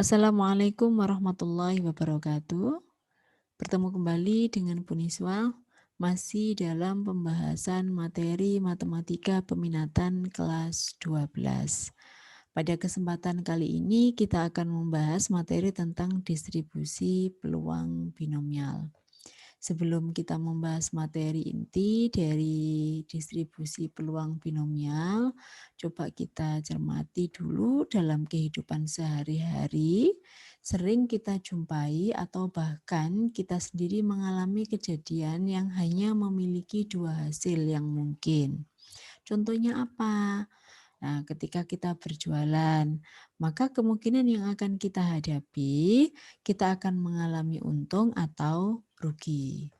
Assalamualaikum warahmatullahi wabarakatuh. Bertemu kembali dengan Puniswa, masih dalam pembahasan materi matematika peminatan kelas 12. Pada kesempatan kali ini kita akan membahas materi tentang distribusi peluang binomial. Sebelum kita membahas materi inti dari distribusi peluang binomial, coba kita cermati dulu dalam kehidupan sehari-hari. Sering kita jumpai atau bahkan kita sendiri mengalami kejadian yang hanya memiliki dua hasil yang mungkin. Contohnya apa? Nah, ketika kita berjualan, maka kemungkinan yang akan kita hadapi, kita akan mengalami untung atau rugi.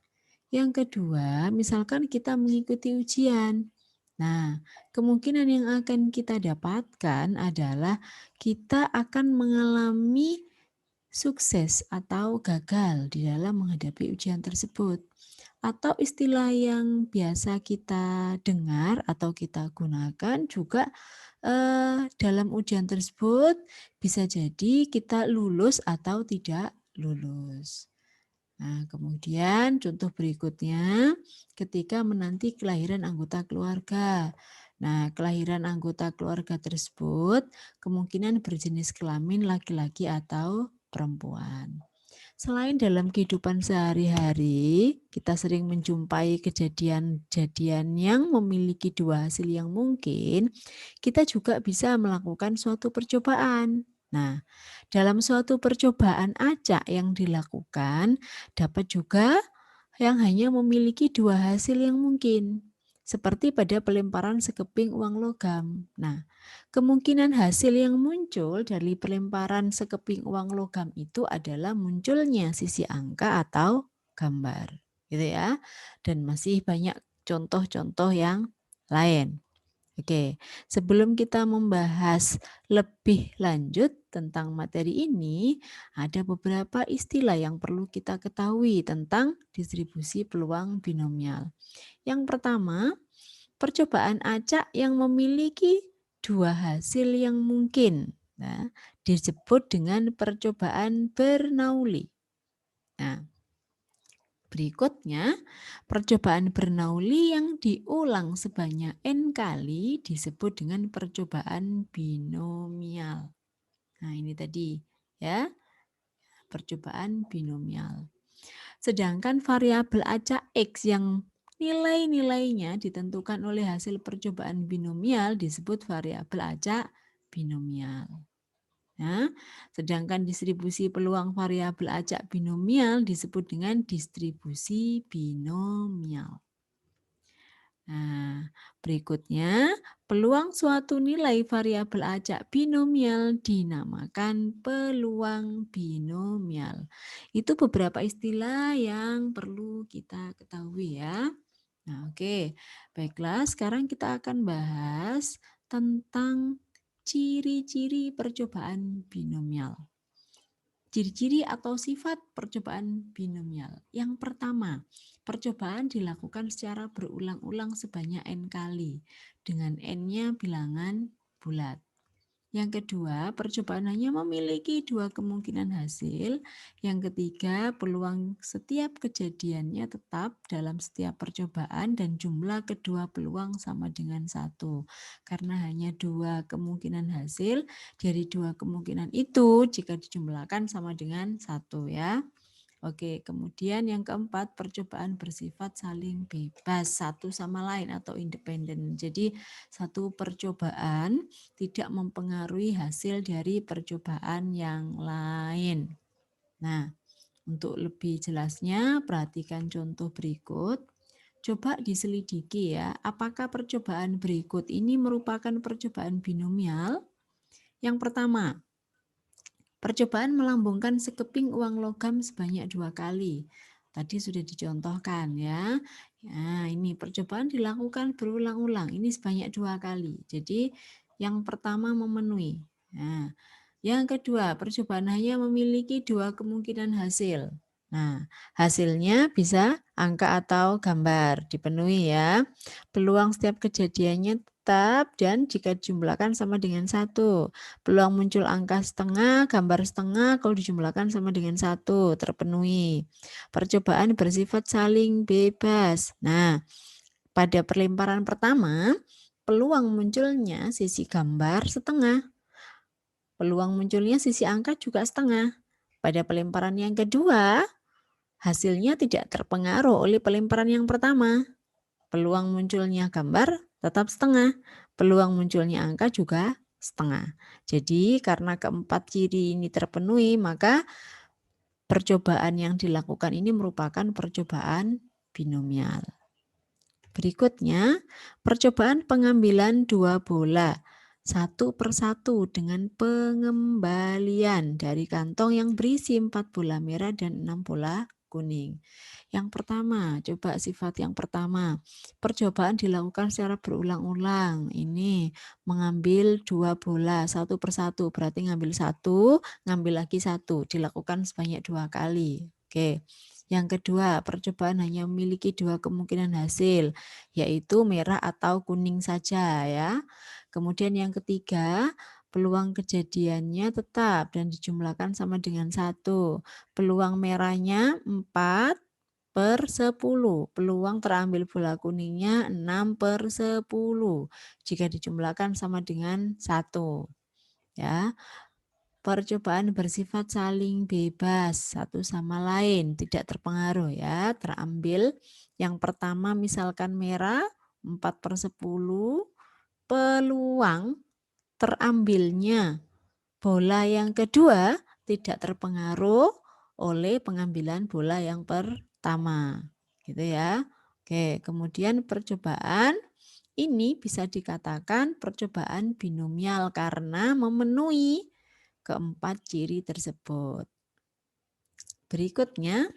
Yang kedua, misalkan kita mengikuti ujian. Nah, kemungkinan yang akan kita dapatkan adalah kita akan mengalami sukses atau gagal di dalam menghadapi ujian tersebut. Atau istilah yang biasa kita dengar atau kita gunakan juga dalam ujian tersebut bisa jadi kita lulus atau tidak lulus. Nah, kemudian contoh berikutnya ketika menanti kelahiran anggota keluarga. Nah, kelahiran anggota keluarga tersebut kemungkinan berjenis kelamin laki-laki atau perempuan. Selain dalam kehidupan sehari-hari, kita sering menjumpai kejadian-kejadian yang memiliki dua hasil yang mungkin, kita juga bisa melakukan suatu percobaan. Nah, dalam suatu percobaan acak yang dilakukan, dapat juga yang hanya memiliki dua hasil yang mungkin, seperti pada pelemparan sekeping uang logam. Nah, kemungkinan hasil yang muncul dari pelemparan sekeping uang logam itu adalah munculnya sisi angka atau gambar, gitu ya. Dan masih banyak contoh-contoh yang lain. Oke, sebelum kita membahas lebih lanjut tentang materi ini, ada beberapa istilah yang perlu kita ketahui tentang distribusi peluang binomial. Yang pertama, percobaan acak yang memiliki dua hasil yang mungkin. Nah, disebut dengan percobaan Bernoulli. Nah, berikutnya, percobaan Bernoulli yang diulang sebanyak N kali disebut dengan percobaan binomial. Nah, ini tadi ya, percobaan binomial. Sedangkan variabel acak X yang nilai-nilainya ditentukan oleh hasil percobaan binomial disebut variabel acak binomial. Nah, sedangkan distribusi peluang variabel acak binomial disebut dengan distribusi binomial. Nah, berikutnya peluang suatu nilai variabel acak binomial dinamakan peluang binomial. Itu beberapa istilah yang perlu kita ketahui ya. Nah, oke. Baiklah, sekarang kita akan bahas tentang ciri-ciri percobaan binomial. Ciri-ciri atau sifat percobaan binomial. Yang pertama, percobaan dilakukan secara berulang-ulang sebanyak N kali dengan N-nya bilangan bulat. Yang kedua, percobaan hanya memiliki dua kemungkinan hasil. Yang ketiga, peluang setiap kejadiannya tetap dalam setiap percobaan dan jumlah kedua peluang sama dengan 1. Karena hanya dua kemungkinan hasil, dari dua kemungkinan itu jika dijumlahkan sama dengan 1 ya. Oke, kemudian yang keempat, percobaan bersifat saling bebas satu sama lain atau independen. Jadi satu percobaan tidak mempengaruhi hasil dari percobaan yang lain. Nah, untuk lebih jelasnya perhatikan contoh berikut. Coba diselidiki ya, apakah percobaan berikut ini merupakan percobaan binomial? Yang pertama, percobaan melambungkan sekeping uang logam sebanyak 2 kali. Tadi sudah dicontohkan ya. Nah, ini percobaan dilakukan berulang-ulang. Ini sebanyak 2 kali. Jadi yang pertama memenuhi. Nah, yang kedua, percobaan hanya memiliki dua kemungkinan hasil. Nah, hasilnya bisa angka atau gambar dipenuhi ya. Peluang setiap kejadiannya tetap dan jika dijumlahkan sama dengan 1. Peluang muncul angka setengah, gambar setengah kalau dijumlahkan sama dengan 1, terpenuhi. Percobaan bersifat saling bebas. Nah, pada pelemparan pertama, peluang munculnya sisi gambar setengah. Peluang munculnya sisi angka juga setengah. Pada pelemparan yang kedua, hasilnya tidak terpengaruh oleh pelemparan yang pertama. Peluang munculnya gambar tetap setengah. Peluang munculnya angka juga setengah. Jadi karena keempat ciri ini terpenuhi, maka percobaan yang dilakukan ini merupakan percobaan binomial. Berikutnya, percobaan pengambilan 2 bola satu persatu dengan pengembalian dari kantong yang berisi 4 bola merah dan 6 bola kuning. Yang pertama, coba sifat yang pertama. Percobaan dilakukan secara berulang-ulang. Ini mengambil 2 bola satu persatu, berarti ngambil 1, ngambil lagi 1, dilakukan sebanyak 2 kali. Oke. Yang kedua, percobaan hanya memiliki 2 kemungkinan hasil, yaitu merah atau kuning saja ya. Kemudian yang ketiga, peluang kejadiannya tetap dan dijumlahkan sama dengan 1. Peluang merahnya 4/10. Peluang terambil bola kuningnya 6/10. Jika dijumlahkan sama dengan 1. Ya. Percobaan bersifat saling bebas satu sama lain, tidak terpengaruh ya. Terambil yang pertama misalkan merah 4/10, peluang terambilnya bola yang kedua tidak terpengaruh oleh pengambilan bola yang pertama. Gitu ya. Oke, kemudian percobaan ini bisa dikatakan percobaan binomial karena memenuhi keempat ciri tersebut. Berikutnya,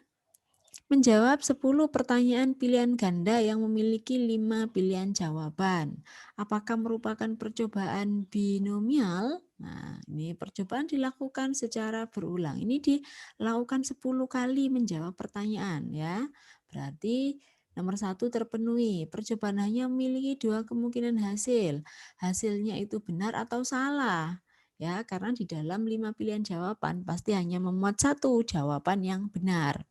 menjawab 10 pertanyaan pilihan ganda yang memiliki 5 pilihan jawaban. Apakah merupakan percobaan binomial? Nah, ini percobaan dilakukan secara berulang. Ini dilakukan 10 kali menjawab pertanyaan ya. Berarti nomor 1 terpenuhi. Percobaan hanya memiliki 2 kemungkinan hasil. Hasilnya itu benar atau salah. Ya, karena di dalam 5 pilihan jawaban pasti hanya memuat 1 jawaban yang benar.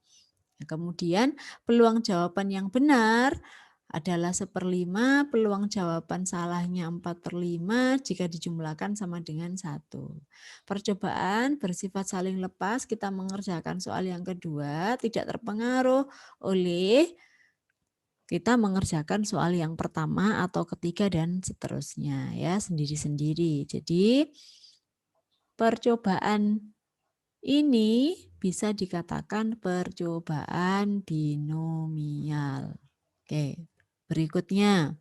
Nah, kemudian peluang jawaban yang benar adalah 1/5, peluang jawaban salahnya 4/5 jika dijumlahkan sama dengan 1. Percobaan bersifat saling lepas, kita mengerjakan soal yang kedua tidak terpengaruh oleh kita mengerjakan soal yang pertama atau ketiga dan seterusnya ya, sendiri-sendiri. Jadi percobaan ini bisa dikatakan percobaan binomial. Oke, berikutnya.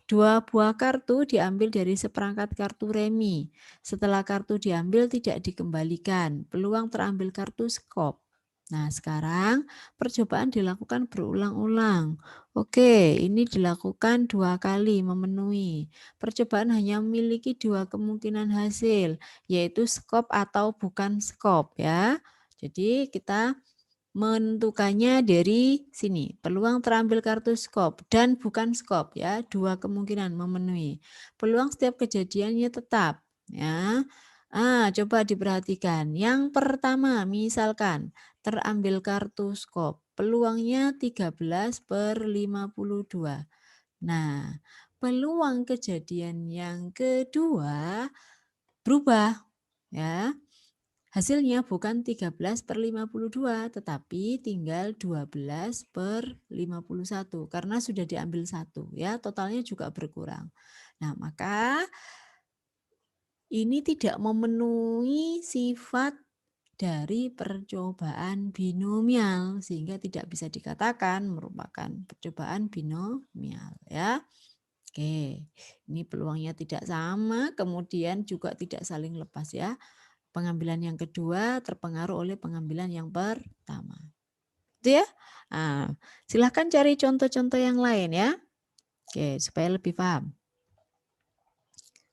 2 buah kartu diambil dari seperangkat kartu remi. Setelah kartu diambil tidak dikembalikan. Peluang terambil kartu skop. Nah, sekarang percobaan dilakukan berulang-ulang. Oke, ini dilakukan 2 kali memenuhi. Percobaan hanya memiliki 2 kemungkinan hasil, yaitu skop atau bukan skop ya. Jadi kita menentukannya dari sini, peluang terambil kartu skop dan bukan skop ya, 2 kemungkinan memenuhi. Peluang setiap kejadiannya tetap ya. Coba diperhatikan. Yang pertama, misalkan terambil kartu skop, peluangnya 13/52. Nah, peluang kejadian yang kedua berubah ya. Hasilnya bukan 13/52, tetapi tinggal 12/51 karena sudah diambil 1 ya, totalnya juga berkurang. Nah, maka ini tidak memenuhi sifat dari percobaan binomial sehingga tidak bisa dikatakan merupakan percobaan binomial ya. Oke, ini peluangnya tidak sama, kemudian juga tidak saling lepas ya. Pengambilan yang kedua terpengaruh oleh pengambilan yang pertama. Itu ya. Silahkan cari contoh-contoh yang lain ya. Oke, supaya lebih paham.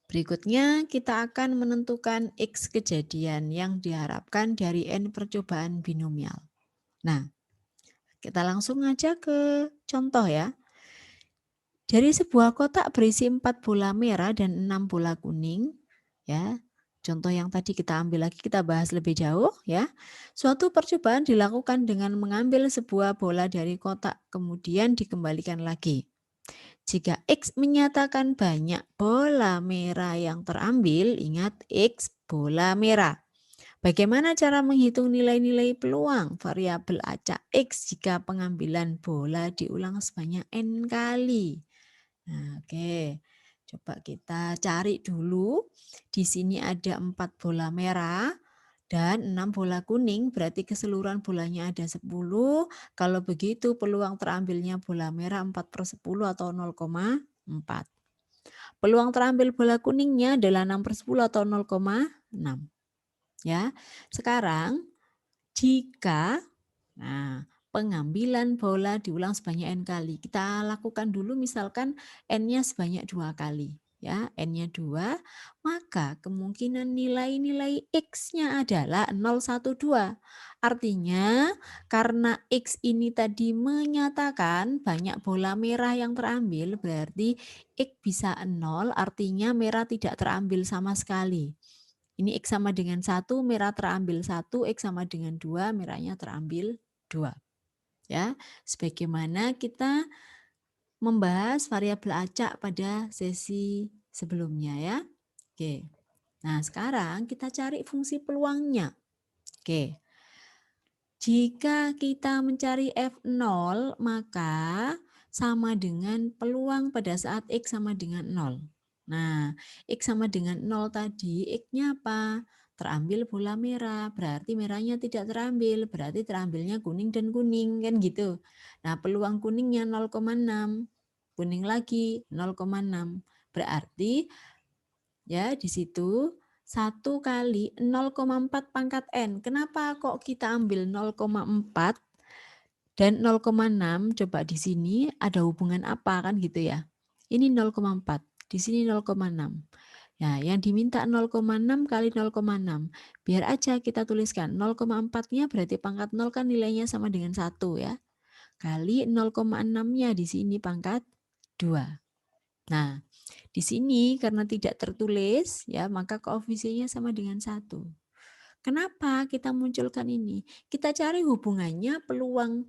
Berikutnya kita akan menentukan X kejadian yang diharapkan dari N percobaan binomial. Nah, kita langsung aja ke contoh ya. Dari sebuah kotak berisi 4 bola merah dan 6 bola kuning, ya. Contoh yang tadi kita ambil lagi, kita bahas lebih jauh ya. Suatu percobaan dilakukan dengan mengambil sebuah bola dari kotak, kemudian dikembalikan lagi. Jika X menyatakan banyak bola merah yang terambil, ingat X bola merah. Bagaimana cara menghitung nilai-nilai peluang variabel acak X jika pengambilan bola diulang sebanyak N kali? Nah, oke. Coba kita cari dulu. Di sini ada 4 bola merah dan 6 bola kuning, berarti keseluruhan bolanya ada 10. Kalau begitu peluang terambilnya bola merah 4/10 atau 0,4. Peluang terambil bola kuningnya adalah 6/10 atau 0,6. Ya. Sekarang jika pengambilan bola diulang sebanyak N kali. Kita lakukan dulu misalkan N-nya sebanyak 2 kali. Ya, N-nya 2, maka kemungkinan nilai-nilai X-nya adalah 0, 1, 2. Artinya karena X ini tadi menyatakan banyak bola merah yang terambil, berarti X bisa 0, artinya merah tidak terambil sama sekali. Ini X sama dengan 1, merah terambil 1, X sama dengan 2, merahnya terambil 2. Ya, sebagaimana kita membahas variabel acak pada sesi sebelumnya ya. Oke. Nah, sekarang kita cari fungsi peluangnya. Oke. Jika kita mencari F0, maka sama dengan peluang pada saat X sama dengan 0. Nah, X sama dengan 0 tadi, X-nya apa? Terambil bola merah, berarti merahnya tidak terambil, berarti terambilnya kuning dan kuning, kan gitu. Nah, peluang kuningnya 0,6, kuning lagi 0,6. Berarti ya di situ 1 kali 0,4 pangkat N. Kenapa kok kita ambil 0,4 dan 0,6? Coba di sini ada hubungan apa kan gitu ya. Ini 0,4, di sini 0,6. Nah, yang diminta 0,6 kali 0,6. Biar aja kita tuliskan 0,4-nya berarti pangkat 0 kan nilainya sama dengan 1 ya. Kali 0,6-nya di sini pangkat 2. Nah, di sini karena tidak tertulis ya, maka koefisiennya sama dengan 1. Kenapa kita munculkan ini? Kita cari hubungannya peluang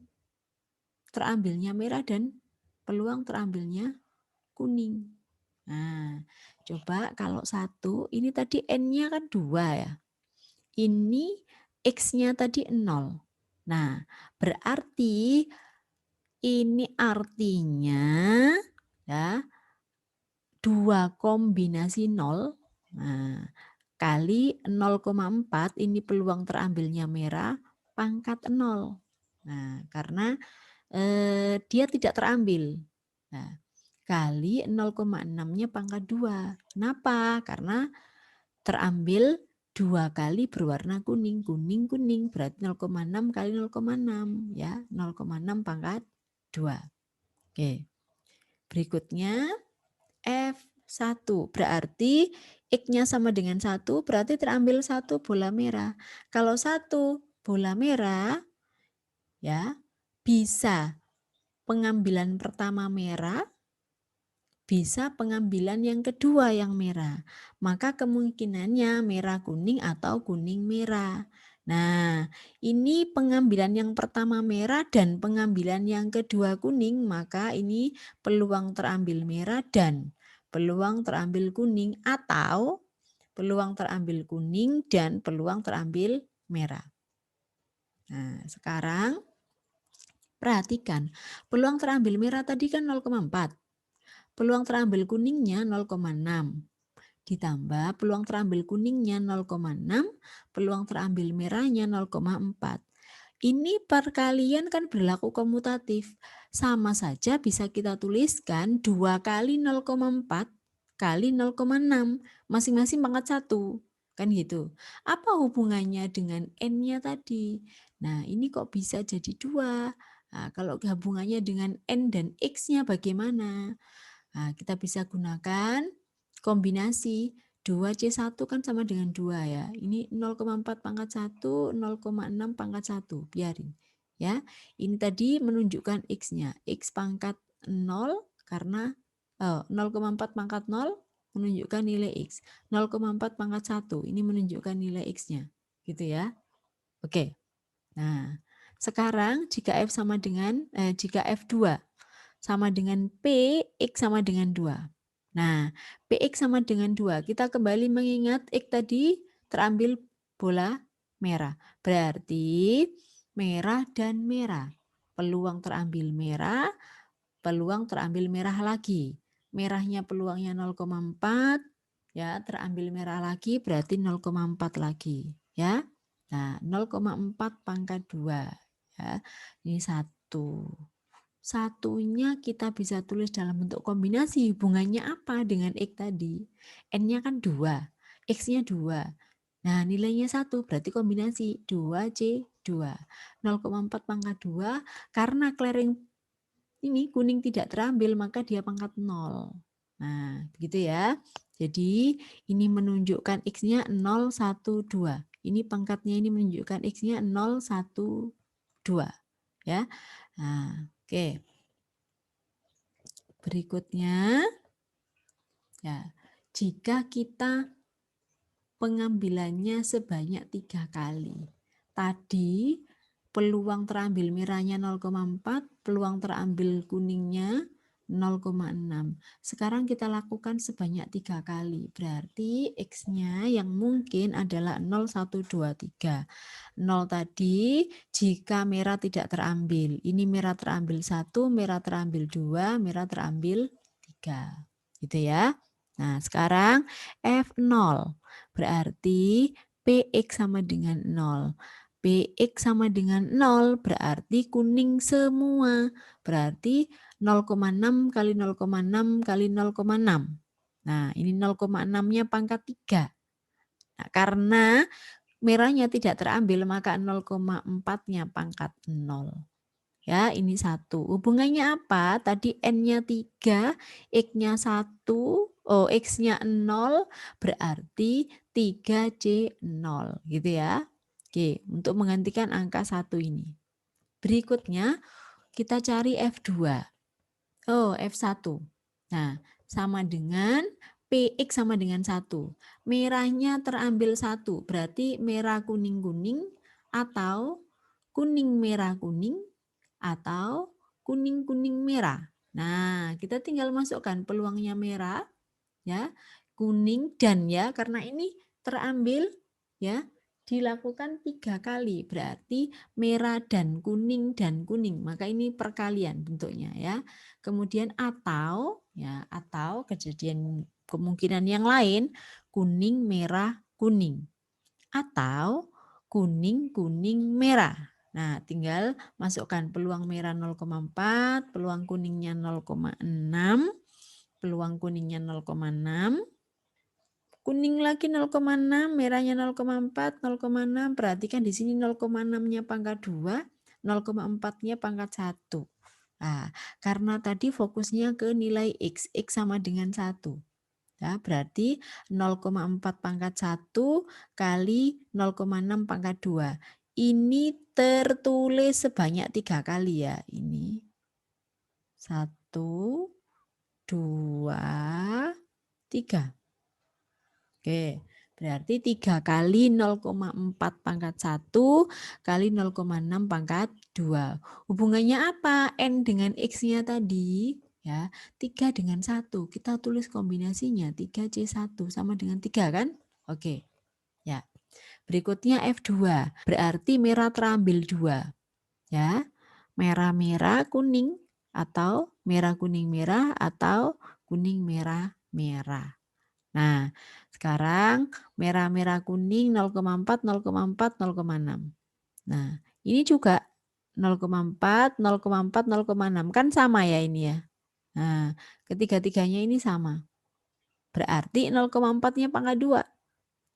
terambilnya merah dan peluang terambilnya kuning. Nah, coba kalau 1, ini tadi N-nya kan 2 ya. Ini X-nya tadi 0. Nah, berarti ini artinya ya 2 kombinasi 0 kali 0,4 ini peluang terambilnya merah pangkat 0. Nah, karena dia tidak terambil. Nah, kali 0,6-nya pangkat 2. Kenapa? Karena terambil 2 kali berwarna kuning. Kuning, kuning. Berarti 0,6 kali 0,6. Ya, 0,6 pangkat 2. Oke. Berikutnya F1. Berarti X-nya sama dengan 1, berarti terambil 1 bola merah. Kalau 1 bola merah, ya bisa pengambilan pertama merah, bisa pengambilan yang kedua yang merah. Maka kemungkinannya merah kuning atau kuning merah. Nah, ini pengambilan yang pertama merah dan pengambilan yang kedua kuning, maka ini peluang terambil merah dan peluang terambil kuning atau peluang terambil kuning dan peluang terambil merah. Nah, sekarang perhatikan, peluang terambil merah tadi kan 0,4. Peluang terambil kuningnya 0,6. Ditambah peluang terambil kuningnya 0,6, peluang terambil merahnya 0,4. Ini perkalian kan berlaku komutatif. Sama saja bisa kita tuliskan 2 kali 0,4 kali 0,6. Masing-masing pangkat 1. Kan gitu. Apa hubungannya dengan N-nya tadi? Nah, ini kok bisa jadi 2? Nah, kalau hubungannya dengan N dan X-nya bagaimana? Nah, kita bisa gunakan kombinasi 2C1 kan sama dengan 2 ya. Ini 0,4 pangkat 1, 0,6 pangkat 1. Biarin. Ya, ini tadi menunjukkan X-nya. X pangkat 0 karena 0,4 pangkat 0 menunjukkan nilai X. 0,4 pangkat 1 ini menunjukkan nilai X-nya. Gitu ya. Oke. Nah, sekarang jika jika F2 sama dengan P, X sama dengan 2. Nah, PX sama dengan 2. Kita kembali mengingat X tadi terambil bola merah. Berarti merah dan merah. Peluang terambil merah, peluang terambil merah lagi. Merahnya peluangnya 0,4, ya, terambil merah lagi berarti 0,4 lagi, ya. Nah, 0,4 pangkat 2, ya. Ini 1. Satunya kita bisa tulis dalam bentuk kombinasi. Hubungannya apa dengan X tadi? N-nya kan 2, X-nya 2. Nah, nilainya 1, berarti kombinasi 2C2. 0,4 pangkat 2, karena clearing ini kuning tidak terambil, maka dia pangkat 0. Nah, begitu ya. Jadi, ini menunjukkan X-nya 0, 1, 2. Ini pangkatnya ini menunjukkan X-nya 0, 1, 2. Ya. Nah, oke. Berikutnya, ya, jika kita pengambilannya sebanyak 3 kali. Tadi peluang terambil merahnya 0,4, peluang terambil kuningnya 0,6. Sekarang kita lakukan sebanyak 3 kali. Berarti X-nya yang mungkin adalah 0, 1, 2, 3. 0 tadi jika merah tidak terambil. Ini merah terambil 1, merah terambil 2, merah terambil 3. Gitu ya. Nah, sekarang F0. Berarti PX sama dengan 0. PX sama dengan 0 berarti kuning semua. Berarti 0,6 kali 0,6 kali 0,6. Nah, ini 0,6-nya pangkat 3. Nah, karena merahnya tidak terambil, maka 0,4-nya pangkat 0. Ya, ini 1. Hubungannya apa? Tadi N-nya 3, X-nya 1, X-nya 0, berarti 3C0. Gitu ya. Oke, untuk menggantikan angka 1 ini. Berikutnya, kita cari F2. F1. Nah, sama dengan PX sama dengan 1. Merahnya terambil 1, berarti merah kuning-kuning atau kuning merah kuning atau kuning-kuning merah. Nah, kita tinggal masukkan peluangnya merah, ya, kuning dan ya, karena ini terambil, ya, dilakukan 3 kali, berarti merah dan kuning, maka ini perkalian bentuknya, ya. Kemudian atau, ya, atau kemungkinan yang lain, kuning, merah, kuning. Atau kuning, kuning, merah. Nah, tinggal masukkan peluang merah 0,4, peluang kuningnya 0,6, peluang kuningnya 0,6, kuning lagi 0,6, merahnya 0,4, 0,6, perhatikan di sini 0,6-nya pangkat 2, 0,4-nya pangkat 1. Nah, karena tadi fokusnya ke nilai X sama dengan 1. Ya, berarti 0,4 pangkat 1 kali 0,6 pangkat 2. Ini tertulis sebanyak 3 kali ya. Ini 1, 2, 3. Oke, berarti 3 kali 0,4 pangkat 1 kali 0,6 pangkat 2. Hubungannya apa? N dengan X-nya tadi. Ya, 3 dengan 1. Kita tulis kombinasinya 3C1 sama dengan 3 kan? Oke. Ya. Berikutnya F2. Berarti merah terambil 2. Ya. Merah-merah kuning atau merah kuning merah atau kuning merah merah. Nah, sekarang merah-merah kuning 0,4, 0,4, 0,6. Nah, ini juga 0,4, 0,4, 0,6. Kan sama ya ini ya. Nah, ketiga-tiganya ini sama. Berarti 0,4-nya pangkat 2.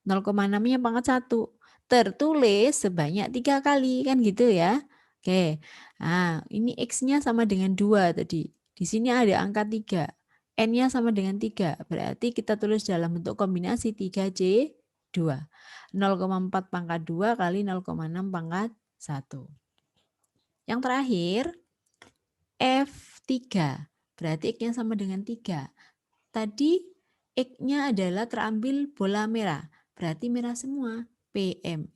0,6-nya pangkat 1. Tertulis sebanyak 3 kali. Kan gitu ya. Oke. Nah, ini X-nya sama dengan 2 tadi. Di sini ada angka 3. N-nya sama dengan 3. Berarti kita tulis dalam bentuk kombinasi 3C2. 0,4 pangkat 2 kali 0,6 pangkat 1. Yang terakhir, F3. berarti X-nya sama dengan 3. Tadi X-nya adalah terambil bola merah, berarti merah semua. PM,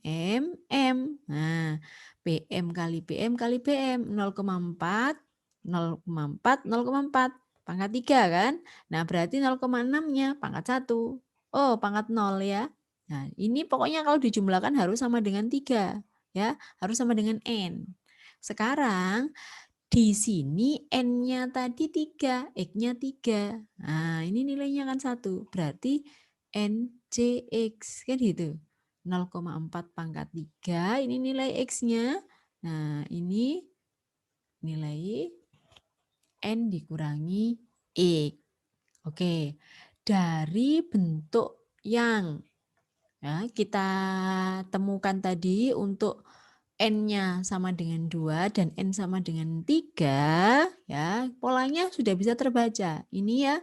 M. Nah, PM kali PM kali PM, 0,4, 0,4, 0,4. Pangkat 3 kan? Nah, berarti 0,6-nya pangkat 1. Oh, pangkat 0 ya. Nah, ini pokoknya kalau dijumlahkan harus sama dengan 3. Ya, harus sama dengan N. Sekarang di sini N-nya tadi 3, X-nya 3. Nah, ini nilainya kan 1. Berarti NCX, kan gitu. 0,4 pangkat 3, ini nilai X-nya. Nah, ini nilai N dikurangi X. Oke, dari bentuk yang ya, kita temukan tadi untuk N-nya sama dengan 2 dan N sama dengan 3, ya, polanya sudah bisa terbaca. Ini ya,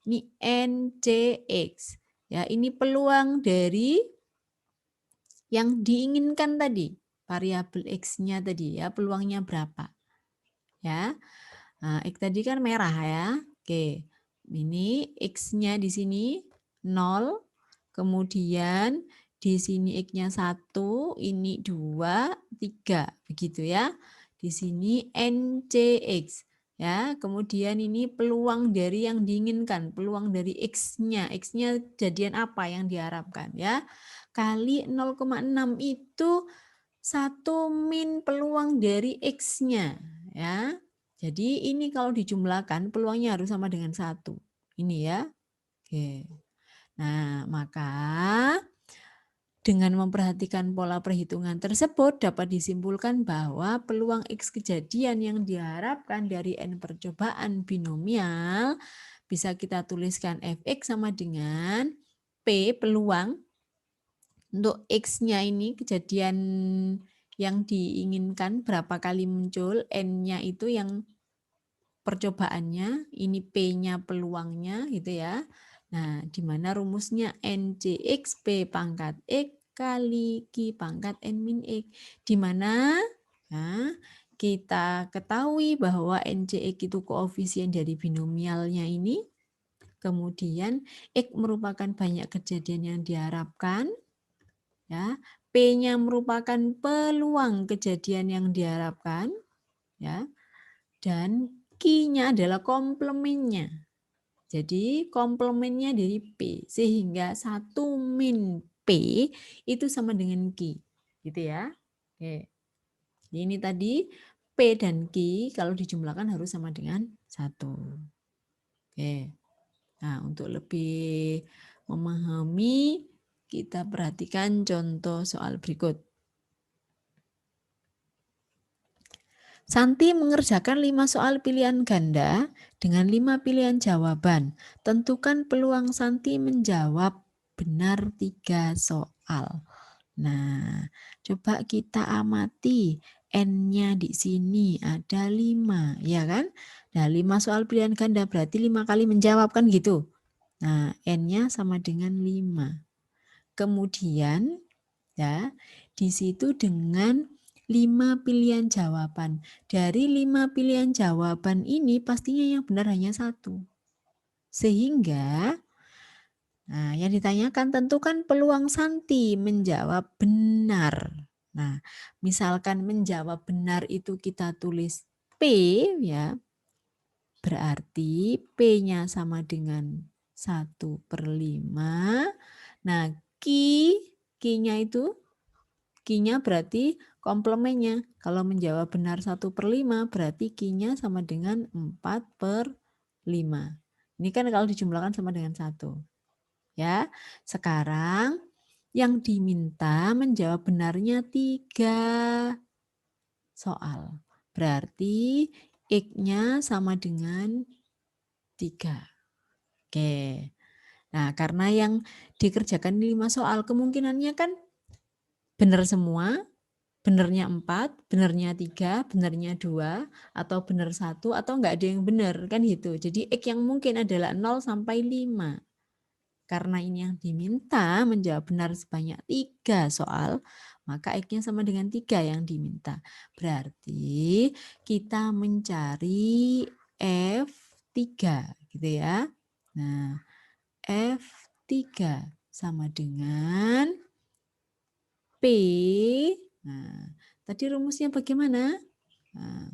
ini NCX. Ya, ini peluang dari yang diinginkan tadi, variabel X-nya tadi ya, peluangnya berapa. Ya. Nah, X tadi kan merah ya. Oke. Ini X-nya di sini 0, kemudian di sini X-nya 1, ini 2, 3, begitu ya. Di sini NCX ya. Kemudian ini peluang dari yang diinginkan, peluang dari X-nya. X-nya jadian apa yang diharapkan ya. Kali 0,6 itu 1 min peluang dari X-nya ya. Jadi ini kalau dijumlahkan peluangnya harus sama dengan 1. Ini ya. Oke. Nah, maka dengan memperhatikan pola perhitungan tersebut dapat disimpulkan bahwa peluang X kejadian yang diharapkan dari N percobaan binomial bisa kita tuliskan Fx sama dengan P peluang untuk X-nya ini kejadian yang diinginkan berapa kali muncul, N-nya itu yang percobaannya, ini P-nya peluangnya gitu ya. Nah, di mana rumusnya NCX P pangkat X kali Q pangkat N min X. Di mana nah, kita ketahui bahwa NCX itu koefisien dari binomialnya ini. Kemudian X merupakan banyak kejadian yang diharapkan. Ya, P-nya merupakan peluang kejadian yang diharapkan. Ya, dan Q-nya adalah komplemennya. Jadi komplemennya dari P, sehingga 1 min P itu sama dengan Q. Gitu ya. Oke. Ini tadi P dan Q kalau dijumlahkan harus sama dengan 1. Oke. Nah, untuk lebih memahami, kita perhatikan contoh soal berikut. Santi mengerjakan 5 soal pilihan ganda dengan 5 pilihan jawaban. Tentukan peluang Santi menjawab benar 3 soal. Nah, coba kita amati N-nya di sini ada 5, ya kan? Nah, 5 soal pilihan ganda berarti 5 kali menjawab kan gitu. Nah, N-nya sama dengan 5. Kemudian ya, di situ dengan 5 pilihan jawaban. Dari 5 pilihan jawaban ini pastinya yang benar hanya 1. Sehingga nah, yang ditanyakan tentukan peluang Santi menjawab benar. Nah, misalkan menjawab benar itu kita tulis P ya. Berarti P-nya sama dengan 1/5. Nah, Q-nya itu Q-nya berarti komplemennya. Kalau menjawab benar 1/5 berarti Q-nya sama dengan 4/5. Ini kan kalau dijumlahkan sama dengan 1. Ya, sekarang yang diminta menjawab benarnya 3 soal. Berarti X-nya sama dengan 3. Oke. Nah, karena yang dikerjakan 5 soal kemungkinannya kan benar semua, benernya 4, benernya 3, benernya 2, atau benar 1, atau enggak ada yang benar, kan gitu. Jadi X yang mungkin adalah 0 sampai 5. Karena ini yang diminta menjawab benar sebanyak 3 soal, maka X-nya sama dengan 3 yang diminta. Berarti kita mencari F gitu ya. Nah, F3 sama dengan P. Nah, tadi rumusnya bagaimana? Nah,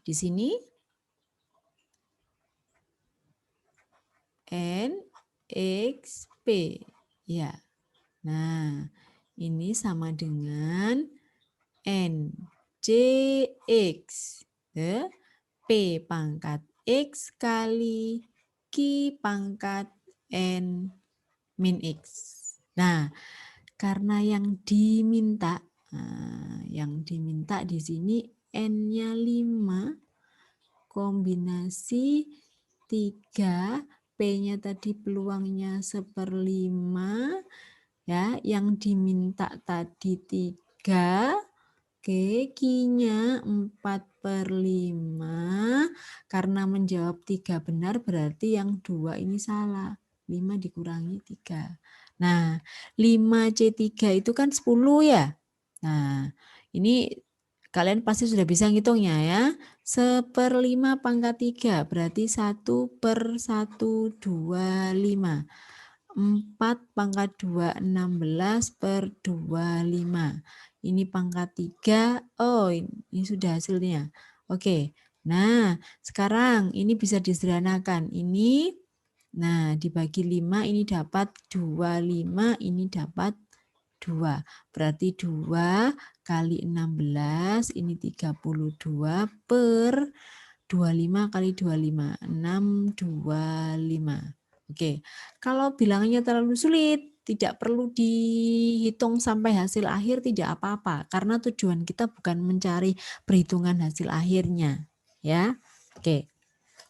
di sini N, X, P. Ya. Nah, ini sama dengan N, J, X. P pangkat X kali Q pangkat N min X. Nah, karena yang diminta di sini N-nya 5, kombinasi 3, P-nya tadi peluangnya 1/5, ya, yang diminta tadi 3, oke, Q-nya 4/5, karena menjawab 3 benar berarti yang 2 ini salah, 5 dikurangi 3. Nah, 5C3 itu kan 10 ya. Nah, ini kalian pasti sudah bisa ngitungnya ya. 1/5 pangkat 3 berarti 1/125. 4 pangkat 2, 16/25. Ini pangkat 3. Oh, ini sudah hasilnya. Oke. Nah, sekarang ini bisa disederhanakan. Ini, nah, dibagi 5, ini dapat 25, ini dapat 2. Berarti 2 kali 16, ini 32 per 25 kali 25, 625. Oke, kalau bilangnya terlalu sulit, tidak perlu dihitung sampai hasil akhir, tidak apa-apa. Karena tujuan kita bukan mencari perhitungan hasil akhirnya. Ya, oke.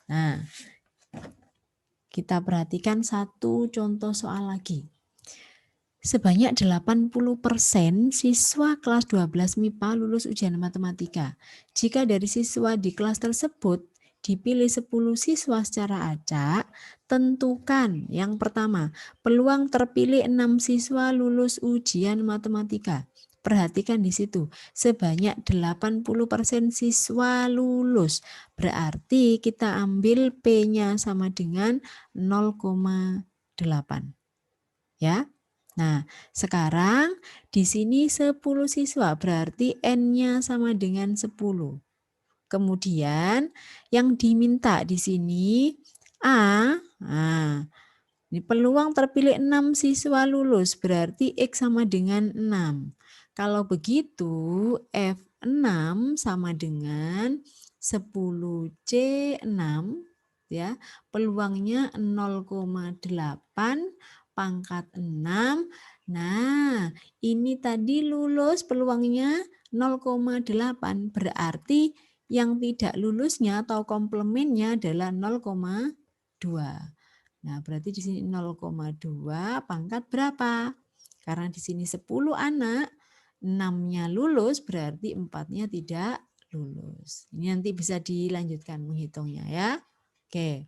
Nah, kita perhatikan satu contoh soal lagi. Sebanyak 80% siswa kelas 12 MIPA lulus ujian matematika. Jika dari siswa di kelas tersebut dipilih 10 siswa secara acak, tentukan yang pertama, peluang terpilih 6 siswa lulus ujian matematika. Perhatikan di situ, sebanyak 80% siswa lulus. Berarti kita ambil P-nya sama dengan 0,8. Ya. Nah, sekarang di sini 10 siswa, berarti N-nya sama dengan 10. Kemudian yang diminta di sini A, nah, ini peluang terpilih 6 siswa lulus, berarti X sama dengan 6. Kalau begitu, F6 sama dengan 10C6, ya, peluangnya 0,8 pangkat 6. Nah, ini tadi lulus peluangnya 0,8, berarti yang tidak lulusnya atau komplemennya adalah 0,2. Nah, berarti di sini 0,2 pangkat berapa? Karena di sini 10 anak, 6-nya lulus berarti 4-nya tidak lulus. Ini nanti bisa dilanjutkan menghitungnya ya. Oke.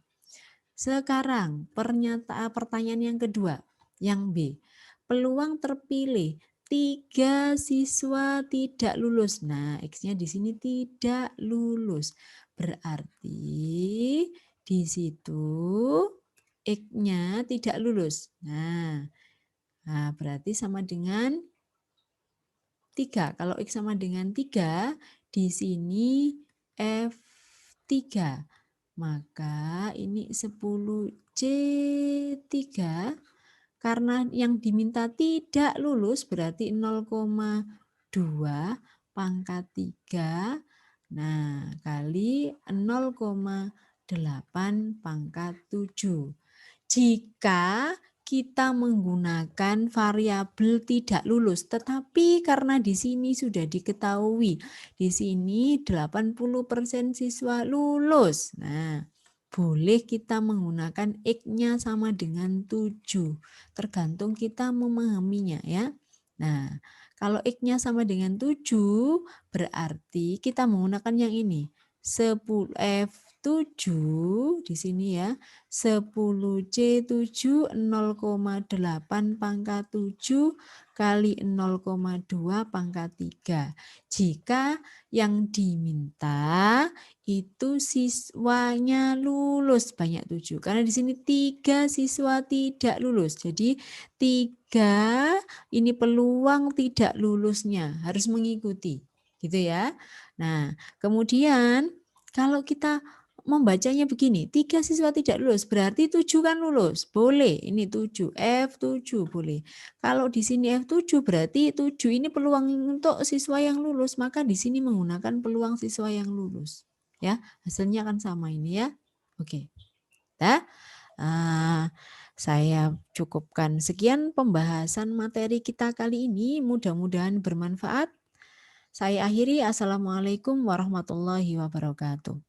Sekarang pertanyaan yang kedua, yang B. Peluang terpilih 3 siswa tidak lulus. Nah, X-nya di sini tidak lulus. Berarti di situ X-nya tidak lulus. Nah, berarti sama dengan 3. Kalau X sama dengan 3, di sini F3. Maka ini 10C3, karena yang diminta tidak lulus berarti 0,2 pangkat 3. Nah, kali 0,8 pangkat 7. Jika kita menggunakan variabel tidak lulus, tetapi karena di sini sudah diketahui, di sini 80% siswa lulus. Nah, boleh kita menggunakan X-nya sama dengan 7, tergantung kita memahaminya ya. Nah, kalau X-nya sama dengan 7, berarti kita menggunakan yang ini, 10 F7 7 di sini ya. 10C7 0,8 pangkat 7 kali 0,2 pangkat 3. Jika yang diminta itu siswanya lulus banyak 7. Karena di sini 3 siswa tidak lulus. Jadi 3 ini peluang tidak lulusnya harus mengikuti. Gitu ya. Nah, kemudian kalau kita membacanya begini, 3 siswa tidak lulus, berarti 7 kan lulus. Boleh, ini 7, F7 boleh. Kalau di sini F7 berarti 7 ini peluang untuk siswa yang lulus, maka di sini menggunakan peluang siswa yang lulus. Ya, hasilnya akan sama ini ya. Oke. Nah, saya cukupkan sekian pembahasan materi kita kali ini, mudah-mudahan bermanfaat. Saya akhiri, Assalamualaikum warahmatullahi wabarakatuh.